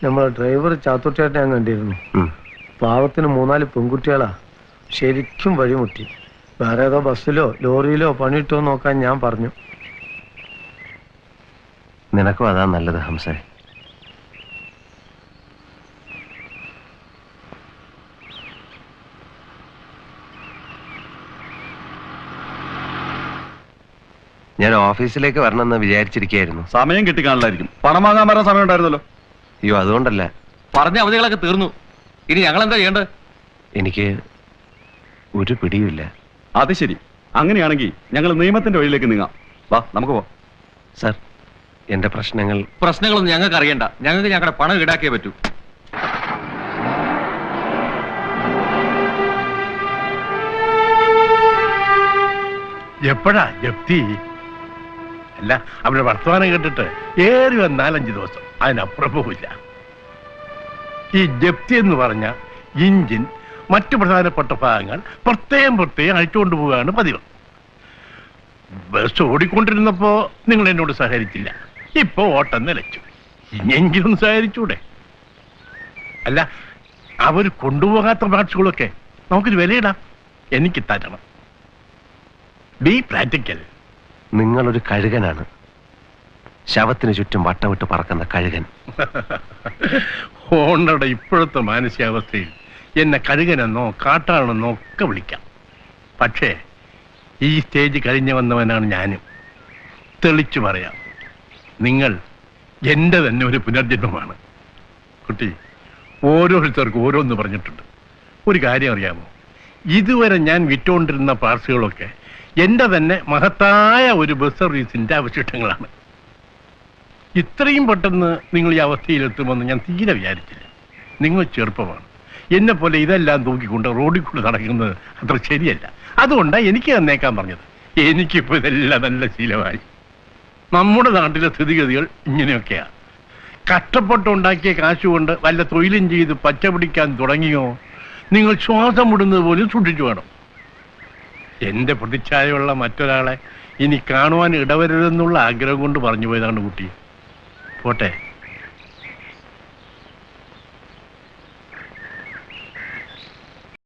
നമ്മളെ ഡ്രൈവർ ചാത്തുട്ടേട്ടനെ ഞാൻ കണ്ടിരുന്നു. പാവത്തിന് 3-4 പെൺകുട്ടികളാ. ശരിക്കും വഴിമുട്ടി. വേറെ ഏതോ ബസ്സിലോ ലോറിയിലോ പണിയിട്ടോ നോക്കാൻ ഞാൻ പറഞ്ഞു. നിനക്കും അതാ നല്ലത് ഹംസേ. ഞാൻ ഓഫീസിലേക്ക് വരണമെന്ന് വിചാരിച്ചിരിക്കുകയായിരുന്നു. സമയം കിട്ടിക്കാണില്ലായിരിക്കും. പണം വാങ്ങാൻ വരാൻ സമയം ഉണ്ടായിരുന്നല്ലോ. അയ്യോ, അതുകൊണ്ടല്ല. പറഞ്ഞ അവധികളൊക്കെ തീർന്നു. ഇനി ഞങ്ങൾ എന്താ ചെയ്യേണ്ടത്? എനിക്ക് ഒരു പിടിയുമില്ല. അത് ശരി. അങ്ങനെയാണെങ്കിൽ ഞങ്ങൾ നിയമത്തിന്റെ വഴിയിലേക്ക് നീങ്ങാം. വാ, നമുക്ക് പോവാം. സർ, എന്റെ പ്രശ്നങ്ങളൊന്നും ഞങ്ങൾക്ക് അറിയണ്ട. ഞങ്ങൾക്ക് ഞങ്ങളുടെ പണം ഈടാക്കിയേ പറ്റൂ. എപ്പോഴാ ജപ്തി? അല്ല, അവരുടെ വർത്തമാനം കേട്ടിട്ട് ഏറി 4-5 ദിവസം, അതിനപ്പുറം പോവില്ല. ഈ ജപ്തി എന്ന് പറഞ്ഞ ഇഞ്ചിൻ മറ്റു പ്രധാനപ്പെട്ട ഭാഗങ്ങൾ പ്രത്യേകം അഴിച്ചുകൊണ്ട് പോവുകയാണ് പതിവ്. ബസ് ഓടിക്കൊണ്ടിരുന്നപ്പോ നിങ്ങൾ എന്നോട് സഹകരിച്ചില്ല. ഇപ്പൊ ഓട്ടം നിലച്ചു. ഇനിയെങ്കിലും സഹകരിച്ചൂടെ? അല്ല, അവർ കൊണ്ടുപോകാത്ത പാർട്സുകളൊക്കെ നമുക്കിത് വിലയിടാം. എനിക്ക് തരണം. B practical. നിങ്ങളൊരു കഴുകനാണ്. ശവത്തിന് ചുറ്റും വട്ടമിട്ട് പറക്കുന്ന കഴുകൻ. ഓണറുടെ ഇപ്പോഴത്തെ മാനസികാവസ്ഥയിൽ എന്നെ കഴുകനെന്നോ കാട്ടാണെന്നോ ഒക്കെ വിളിക്കാം. പക്ഷേ ഈ സ്റ്റേജ് കഴിഞ്ഞു വന്നവനാണ് ഞാനും. തെളിച്ചു പറയാം, നിങ്ങൾ എൻ്റെ തന്നെ ഒരു പുനർജന്മമാണ്. കുട്ടി, ഓരോരുത്തർക്കും ഓരോന്ന് പറഞ്ഞിട്ടുണ്ട്. ഒരു കാര്യം അറിയാമോ? ഇതുവരെ ഞാൻ വിറ്റുകൊണ്ടിരുന്ന പാർസുകളൊക്കെ എൻ്റെ തന്നെ മഹത്തായ ഒരു ബസ് സർവീസിൻ്റെ അവശിഷ്ടങ്ങളാണ്. ഇത്രയും പെട്ടെന്ന് നിങ്ങൾ ഈ അവസ്ഥയിലെത്തുമെന്ന് ഞാൻ തീരെ വിചാരിച്ചില്ല. നിങ്ങൾ ചെറുപ്പമാണ്. എന്നെപ്പോലെ ഇതെല്ലാം തൂക്കിക്കൊണ്ട് റോഡിൽ കൂടെ നടക്കുന്നത് അത്ര ശരിയല്ല. അതുകൊണ്ടാണ് എനിക്ക് തന്നേക്കാൻ പറഞ്ഞത്. എനിക്കിപ്പോൾ ഇതെല്ലാം നല്ല ശീലമായി. നമ്മുടെ നാട്ടിലെ സ്ഥിതിഗതികൾ ഇങ്ങനെയൊക്കെയാണ്. കഷ്ടപ്പെട്ടുണ്ടാക്കിയ കാശുകൊണ്ട് വല്ല തൊഴിലും ചെയ്ത് പച്ച പിടിക്കാൻ തുടങ്ങിയോ നിങ്ങൾ ശ്വാസം വിടുന്നത് പോലും സൂക്ഷിച്ചു വേണം. എൻ്റെ പ്രതിച്ഛായയുള്ള മറ്റൊരാളെ ഇനി കാണുവാൻ ഇടവരുതെന്നുള്ള ആഗ്രഹം കൊണ്ട് പറഞ്ഞു പോയതാണ് കുട്ടി. പോട്ടെ.